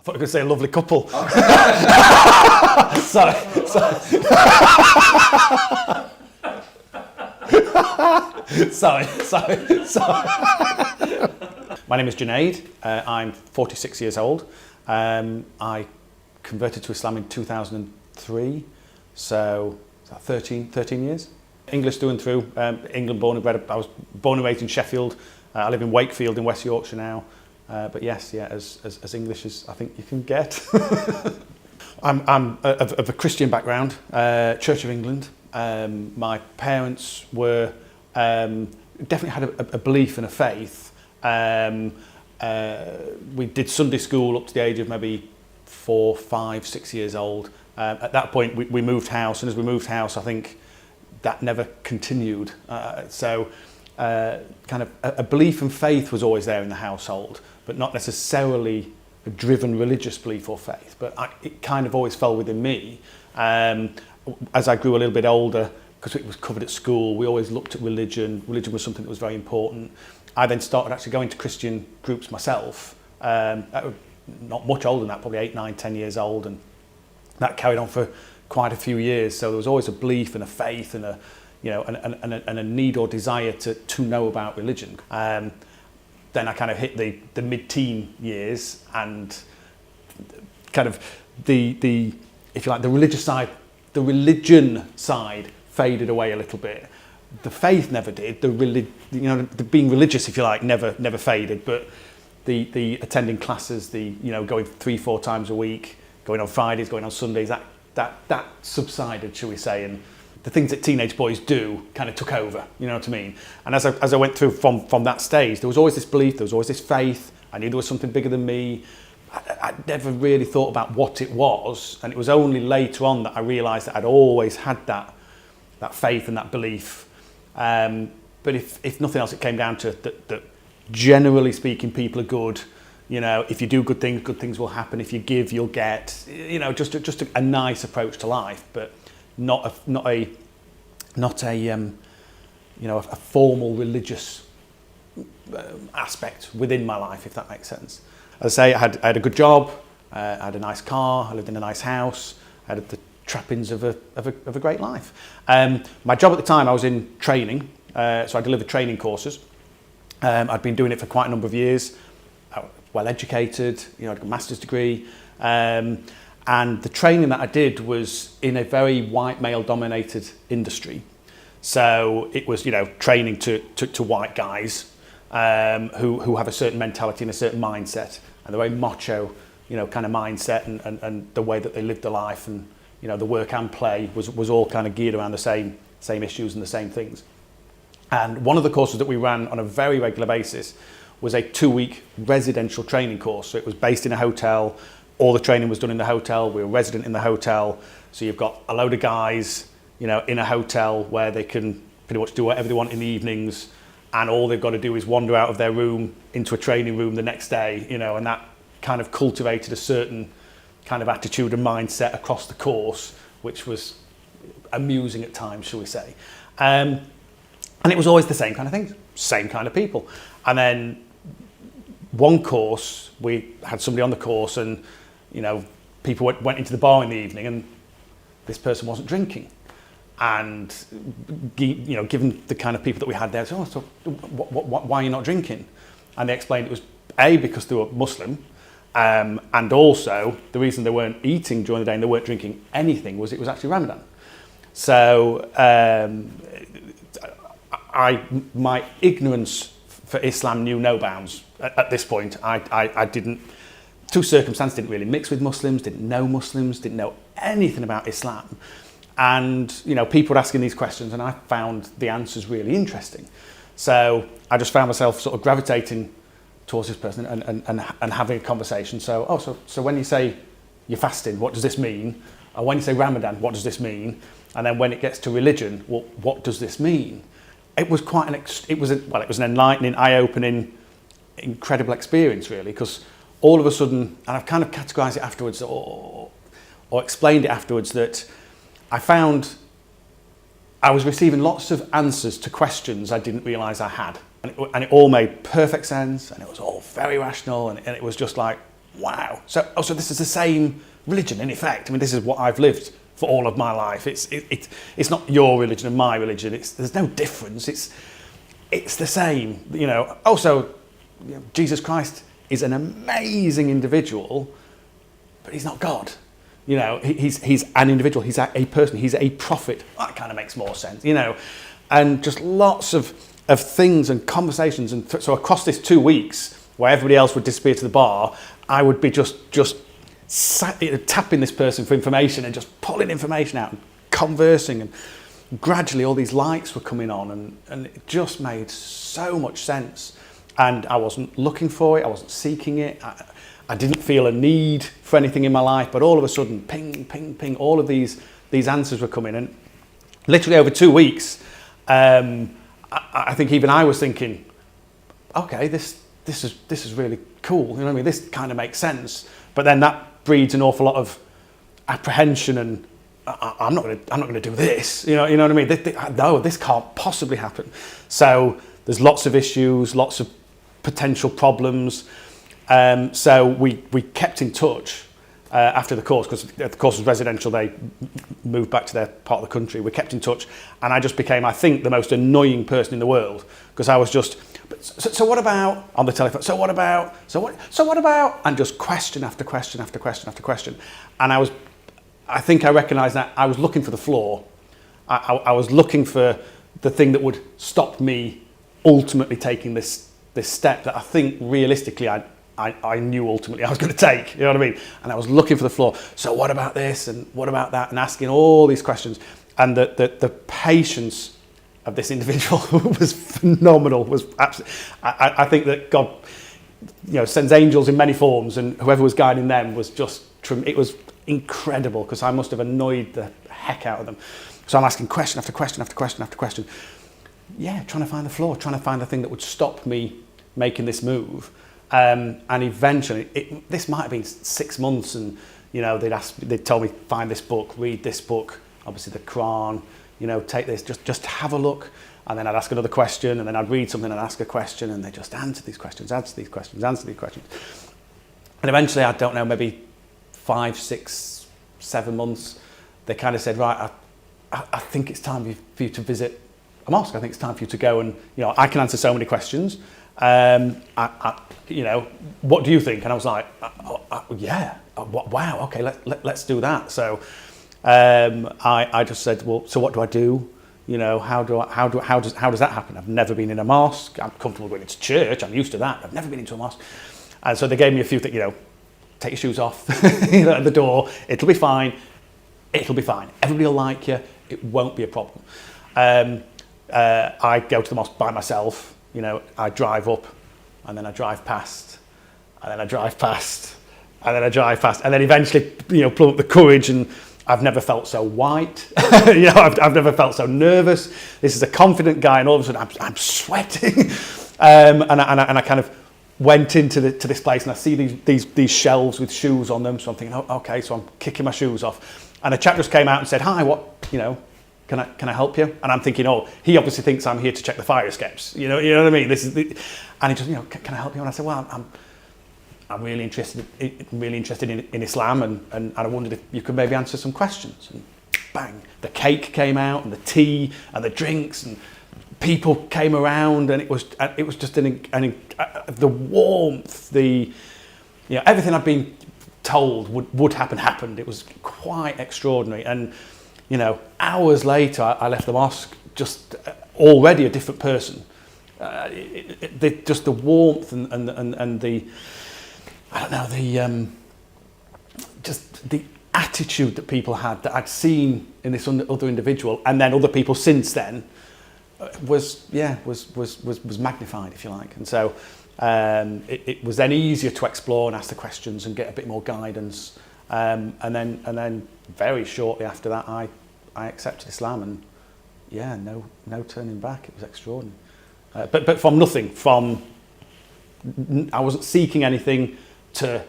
I thought you were going to say a lovely couple. Sorry. My name is Junaid. I'm 46 years old. I converted to Islam in 2003, so 13 years. English through and through. England born and bred. I was born and raised in Sheffield. I live in Wakefield in West Yorkshire now. But yes, as English as I think you can get. I'm of a Christian background, Church of England. My parents were definitely had a belief and a faith. We did Sunday school up to the age of maybe 4, 5, 6 years old. At that point, we moved house, and as we moved house, I think that never continued. Kind of a belief and faith was always there in the household, but not necessarily a driven religious belief or faith. But it kind of always fell within me. As I grew a little bit older, because it was covered at school, we always looked at religion. Religion was something that was very important. I then started actually going to Christian groups myself. Not much older than that, probably 8, 9, 10 years old, and that carried on for quite a few years. So there was always a belief and a faith and a need or desire to know about religion. Then I kind of hit the mid-teen years, and kind of the if you like, the religion side faded away a little bit. The faith never did. The being religious, if you like, never faded. But the attending classes, going 3-4 times a week, going on Fridays, going on Sundays, that subsided, shall we say, and the things that teenage boys do kind of took over, you know what I mean? And as I went through from that stage, there was always this belief, there was always this faith. I knew there was something bigger than me. I never really thought about what it was, and it was only later on that I realised that I'd always had that faith and that belief. But if nothing else, it came down to that generally speaking, people are good. If you do good things will happen. If you give, you'll get. Just a nice approach to life, but not a formal religious aspect within my life, if that makes sense. As I say, I had a good job, I had a nice car, I lived in a nice house, I had the trappings of a great life. My job at the time, I was in training, so I delivered training courses. I'd been doing it for quite a number of years. I was well educated, I'd got a master's degree. And the training that I did was in a very white male dominated industry. So it was, training to white guys who have a certain mentality and a certain mindset, and the very macho, kind of mindset and the way that they lived their life, and, the work and play was all kind of geared around the same issues and the same things. And one of the courses that we ran on a very regular basis was a 2-week residential training course. So it was based in a hotel. All the training was done in the hotel. We were resident in the hotel. So you've got a load of guys, in a hotel where they can pretty much do whatever they want in the evenings. And all they've got to do is wander out of their room into a training room the next day, and that kind of cultivated a certain kind of attitude and mindset across the course, which was amusing at times, shall we say. And it was always the same kind of things, same kind of people. And then one course, we had somebody on the course, and people went into the bar in the evening, and this person wasn't drinking. And given the kind of people that we had there, so why are you not drinking? And they explained it was because they were Muslim, and also the reason they weren't eating during the day and they weren't drinking anything was it was actually Ramadan. So my ignorance for Islam knew no bounds at this point. I didn't, through circumstance, didn't really mix with Muslims, didn't know anything about Islam. And, people were asking these questions, and I found the answers really interesting. So I just found myself sort of gravitating towards this person and having a conversation. So when you say you're fasting, what does this mean? Or when you say Ramadan, what does this mean? And then when it gets to religion, well, what does this mean? It was quite it was an enlightening, eye-opening, incredible experience, really, because all of a sudden, and I've kind of categorised it afterwards or explained it afterwards, that I found I was receiving lots of answers to questions I didn't realise I had. And it all made perfect sense, and it was all very rational, and it was just like, wow. So this is the same religion in effect. I mean, this is what I've lived for all of my life. It's not your religion and my religion. There's no difference. It's the same. You know. Also, Jesus Christ is an amazing individual, but he's not God. You know, he's an individual. He's a person. He's a prophet. That kind of makes more sense. You know, and just lots of things and conversations. And so across this 2 weeks, where everybody else would disappear to the bar, I would be just tapping this person for information and just pulling information out and conversing, and gradually all these lights were coming on, and it just made so much sense. And I wasn't looking for it, I wasn't seeking it, I didn't feel a need for anything in my life, but all of a sudden, ping, ping, ping, all of these answers were coming. And literally over 2 weeks, I think even I was thinking, okay, this is really cool. You know what I mean? This kind of makes sense. But then that breeds an awful lot of apprehension, and I'm not going to do this. You know what I mean? No, this can't possibly happen. So there's lots of issues, lots of potential problems. So we kept in touch after the course, because the course was residential. They moved back to their part of the country. We kept in touch, and I just became, I think, the most annoying person in the world, because I was just, so what about, on the telephone, so what about, and just question after question after question after question. And I think I recognised that I was looking for the flaw. I was looking for the thing that would stop me ultimately taking this step that I think realistically I knew ultimately I was going to take, you know what I mean? And I was looking for the flaw. So what about this, and what about that, and asking all these questions. And the patience of this individual was phenomenal. Was absolutely, I think that God, sends angels in many forms, and whoever was guiding them was just, it was incredible, because I must have annoyed the heck out of them. So I'm asking question after question after question after question. Yeah, trying to find the flaw, trying to find the thing that would stop me making this move. And eventually, this might have been 6 months, and they'd tell me, find this book, read this book, obviously the Quran, take this, just have a look. And then I'd ask another question, and then I'd read something and ask a question, and they just answer these questions. And eventually, I don't know, maybe 5, 6, 7 months, they kind of said, right, I think it's time for you to visit a mosque. I think it's time for you to go, and I can answer so many questions. What do you think? And I was like, yeah, wow, okay, let's do that. So I just said, well, so what do I do? How does that happen? I've never been in a mosque. I'm comfortable going into church. I'm used to that. I've never been into a mosque. And so they gave me a few things, take your shoes off at the door. It'll be fine. Everybody will like you. It won't be a problem. I go to the mosque by myself. I drive up, and then I drive past, and then I drive past, and then I drive past, and then eventually, plumb up the courage, and I've never felt so white. I've never felt so nervous. This is a confident guy, and all of a sudden I'm sweating, and I kind of went into this place, and I see these shelves with shoes on them. So I'm thinking, oh, okay, so I'm kicking my shoes off, and a chap just came out and said, hi, what, Can I help you? And I'm thinking, oh, he obviously thinks I'm here to check the fire escapes. You know what I mean? And he just, can I help you? And I said, well, I'm really interested in Islam, and I wondered if you could maybe answer some questions. And bang, the cake came out, and the tea, and the drinks, and people came around, and it was just the warmth, everything I'd been told would happen happened. It was quite extraordinary. And hours later, I left the mosque just already a different person. Just the warmth and the, I don't know, just the attitude that people had that I'd seen in this other individual, and then other people since then, was magnified, if you like. And so it was then easier to explore and ask the questions and get a bit more guidance. And then very shortly after that, I accepted Islam, and no turning back. It was extraordinary. But from nothing, I wasn't seeking anything to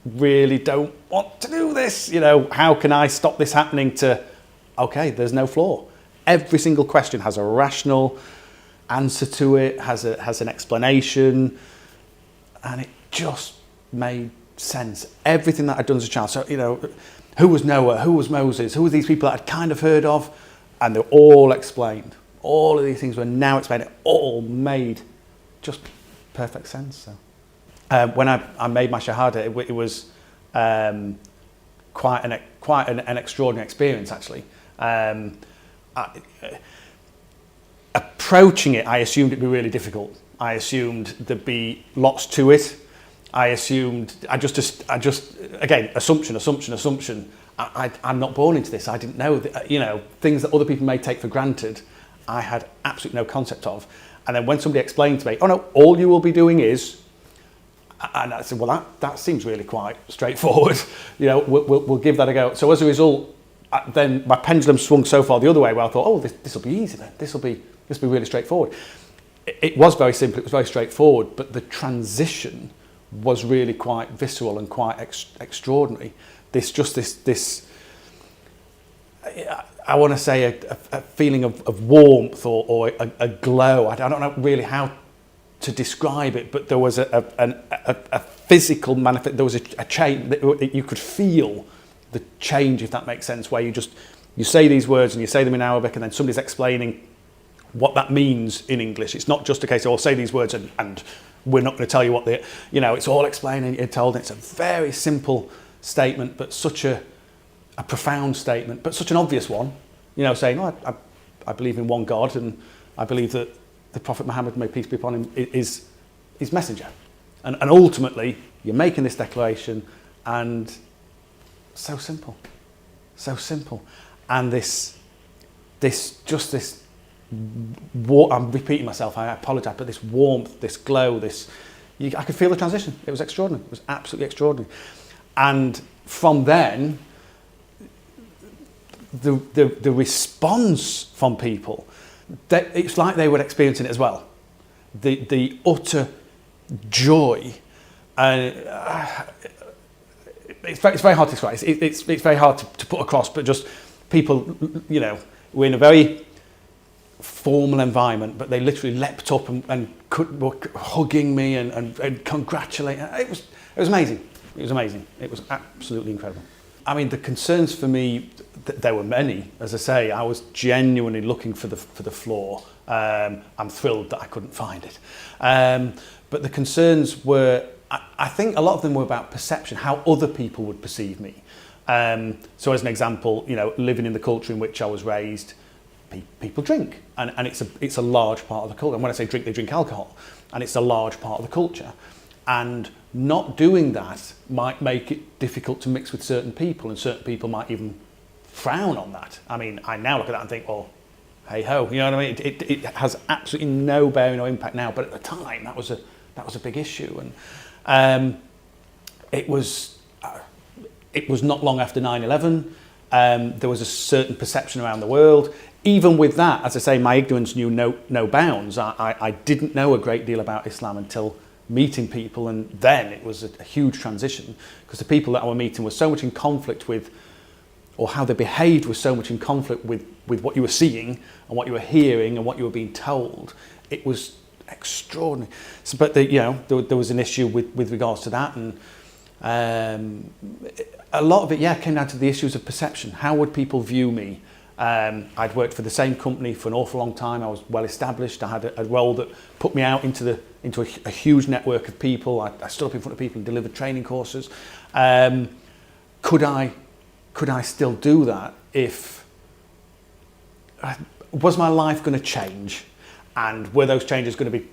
really don't want to do this. How can I stop this happening? To, okay, there's no flaw. Every single question has a rational answer to it, has an explanation, and it just made sense. Everything that I'd done as a child. So, who was Noah? Who was Moses? Who were these people that I'd kind of heard of? And they're all explained. All of these things were now explained. It all made just perfect sense. So, when I made my Shahada, it was quite an extraordinary experience, actually. Approaching it, I assumed it'd be really difficult. I assumed there'd be lots to it. I just again, assumption. I'm not born into this. I didn't know that, things that other people may take for granted, I had absolutely no concept of. And then when somebody explained to me, oh no, all you will be doing is, and I said, well, that seems really quite straightforward. We'll give that a go. So as a result, then my pendulum swung so far the other way where I thought, oh, this will be easy then. This will be really straightforward. It was very simple. It was very straightforward, but the transition was really quite visceral and quite extraordinary. This I want to say a feeling of warmth or a glow. I don't know really how to describe it, but there was a physical manifest. There was a change that you could feel the change, if that makes sense. Where you say these words and you say them in Arabic, and then somebody's explaining what that means in English. It's not just a case of, say these words and we're not going to tell you what it's all explaining, you're told. It's a very simple statement, but such a profound statement, but such an obvious one, saying, I believe in one God, and I believe that the Prophet Muhammad, may peace be upon him, is his messenger. And ultimately, you're making this declaration, and so simple. And I'm repeating myself, I apologise, but this warmth, this glow, I could feel the transition. It was extraordinary. It was absolutely extraordinary. And from then, the response from people, it's like they were experiencing it as well. The utter joy. It's very hard to describe. It's very hard to put across, but just people, we're in a very formal environment, but they literally leapt up and were hugging me and congratulating. It was amazing. It was amazing. It was absolutely incredible. I mean, the concerns for me, there were many. As I say, I was genuinely looking for the flaw. I'm thrilled that I couldn't find it. But the concerns were, I think a lot of them were about perception, how other people would perceive me. So as an example, living in the culture in which I was raised, people drink, and it's a large part of the culture. And when I say drink, they drink alcohol, and it's a large part of the culture. And not doing that might make it difficult to mix with certain people, and certain people might even frown on that. I mean, I now look at that and think, well, hey ho, you know what I mean? It has absolutely no bearing or impact now, but at the time that was a big issue, and it was not long after 9/11. There was a certain perception around the world. Even with that, as I say, my ignorance knew no bounds. I didn't know a great deal about Islam until meeting people, and then it was a huge transition, because the people that I were meeting were so much in conflict with, or how they behaved was so much in conflict with what you were seeing and what you were hearing and what you were being told. It was extraordinary. So, but there was an issue with regards to that, and a lot of it, came down to the issues of perception. How would people view me? I'd worked for the same company for an awful long time. I was well established. I had a role that put me out into a huge network of people. I stood up in front of people and delivered training courses. Could I still do that if was my life going to change, and were those changes going to be,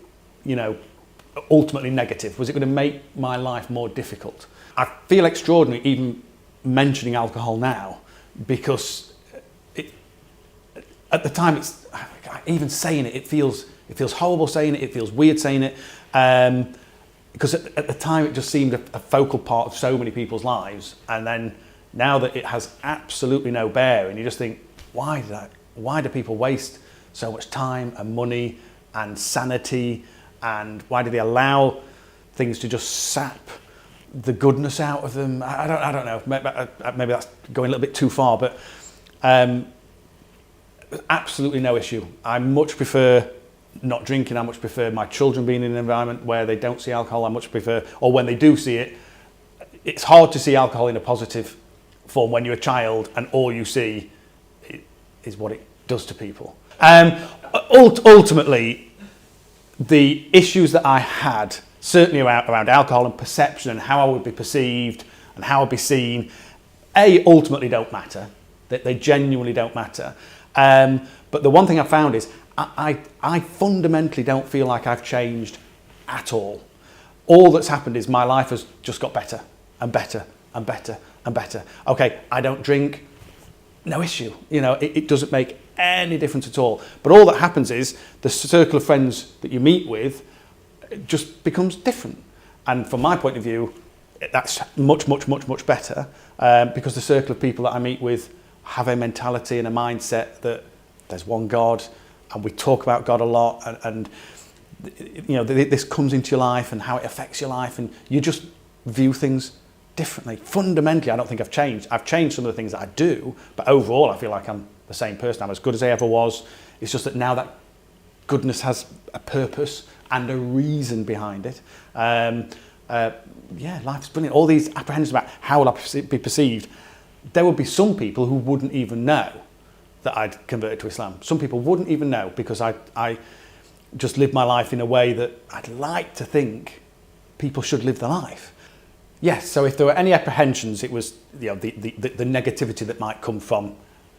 ultimately negative? Was it going to make my life more difficult? I feel extraordinary even mentioning alcohol now, because at the time, even saying it feels horrible saying it. It feels weird saying it, because at the time it just seemed a focal part of so many people's lives. And then now that it has absolutely no bearing, you just think, why do people waste so much time and money and sanity, and why do they allow things to just sap the goodness out of them? I don't know. Maybe that's going a little bit too far, but. Absolutely no issue. I much prefer not drinking. I much prefer my children being in an environment where they don't see alcohol. I much prefer, or when they do see it, it's hard to see alcohol in a positive form when you're a child and all you see is what it does to people. Ultimately, the issues that I had, certainly around alcohol and perception and how I would be perceived and how I'd be seen, ultimately don't matter. They genuinely don't matter. But the one thing I found is I fundamentally don't feel like I've changed at all. All that's happened is my life has just got better and better and better and better. Okay, I don't drink, no issue. It doesn't make any difference at all. But all that happens is the circle of friends that you meet with just becomes different. And from my point of view, that's much, much, much, much better because the circle of people that I meet with have a mentality and a mindset that there's one God, and we talk about God a lot, and this comes into your life and how it affects your life, and you just view things differently. Fundamentally, I don't think I've changed. I've changed some of the things that I do, but overall, I feel like I'm the same person. I'm as good as I ever was. It's just that now that goodness has a purpose and a reason behind it. Life's brilliant. All these apprehensions about how will I be perceived. There would be some people who wouldn't even know that I'd converted to Islam. Some people wouldn't even know because I just lived my life in a way that I'd like to think people should live their life. Yes, so if there were any apprehensions, it was the negativity that might come from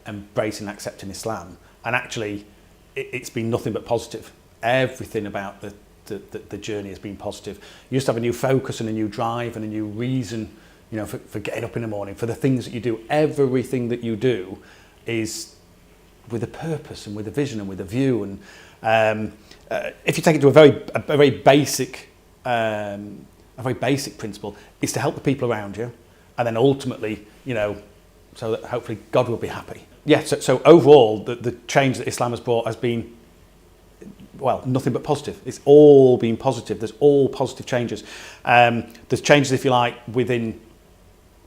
embracing and accepting Islam. And actually, it's been nothing but positive. Everything about the journey has been positive. You just have a new focus and a new drive and a new reason, for getting up in the morning, for the things that you do. Everything that you do is with a purpose and with a vision and with a view. And if you take it to a very basic principle, is to help the people around you, and then ultimately, so that hopefully God will be happy. Yeah. So overall, the change that Islam has brought has been, well, nothing but positive. It's all been positive. There's all positive changes. There's changes, if you like, within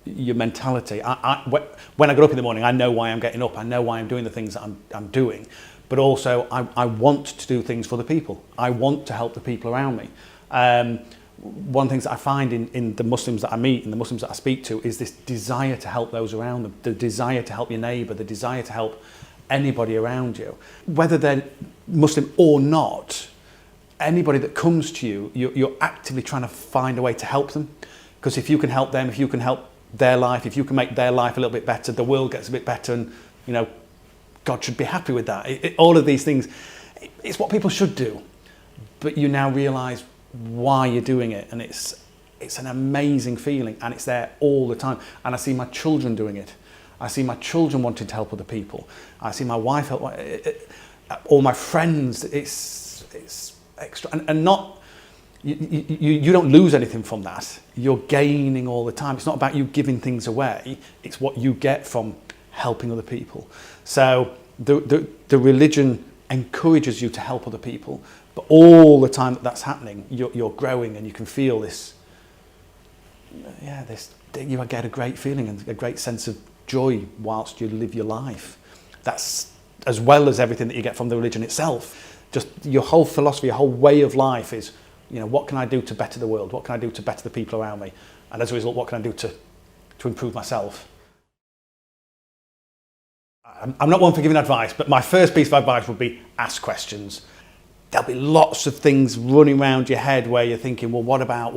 your mentality. When I get up in the morning, I know why I'm getting up. I know why I'm doing the things that I'm doing. But also, I want to do things for the people. I want to help the people around me. One of the things that I find in the Muslims that I meet and the Muslims that I speak to is this desire to help those around them, the desire to help your neighbour, the desire to help anybody around you. Whether they're Muslim or not, anybody that comes to you, you're actively trying to find a way to help them. Because if you can help them, if you can help their life, if you can make their life a little bit better, the world gets a bit better, and God should be happy with that. All of these things, it's what people should do. But you now realise why you're doing it, and it's an amazing feeling, and it's there all the time. And I see my children doing it. I see my children wanting to help other people. I see my wife help, all my friends. It's extra, and not you don't lose anything from that. You're gaining all the time. It's not about you giving things away. It's what you get from helping other people. So the religion encourages you to help other people, but all the time that's happening, you're growing, and you can feel this. You get a great feeling and a great sense of joy whilst you live your life. That's as well as everything that you get from the religion itself. Just your whole philosophy, your whole way of life is, what can I do to better the world? What can I do to better the people around me? And as a result, what can I do to improve myself? I'm not one for giving advice, but my first piece of advice would be ask questions. There'll be lots of things running around your head where you're thinking, well, what about?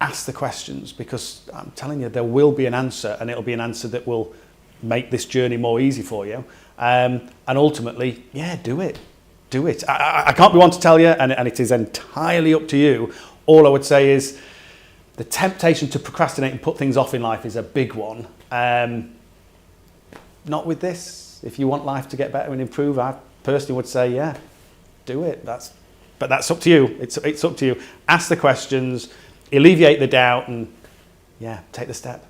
Ask the questions, because I'm telling you, there will be an answer, and it'll be an answer that will make this journey more easy for you. And ultimately, do it. Do it. I can't be one to tell you, and it is entirely up to you. All I would say is the temptation to procrastinate and put things off in life is a big one. Not with this. If you want life to get better and improve, I personally would say, do it. But that's up to you. It's up to you. Ask the questions, alleviate the doubt, and take the step.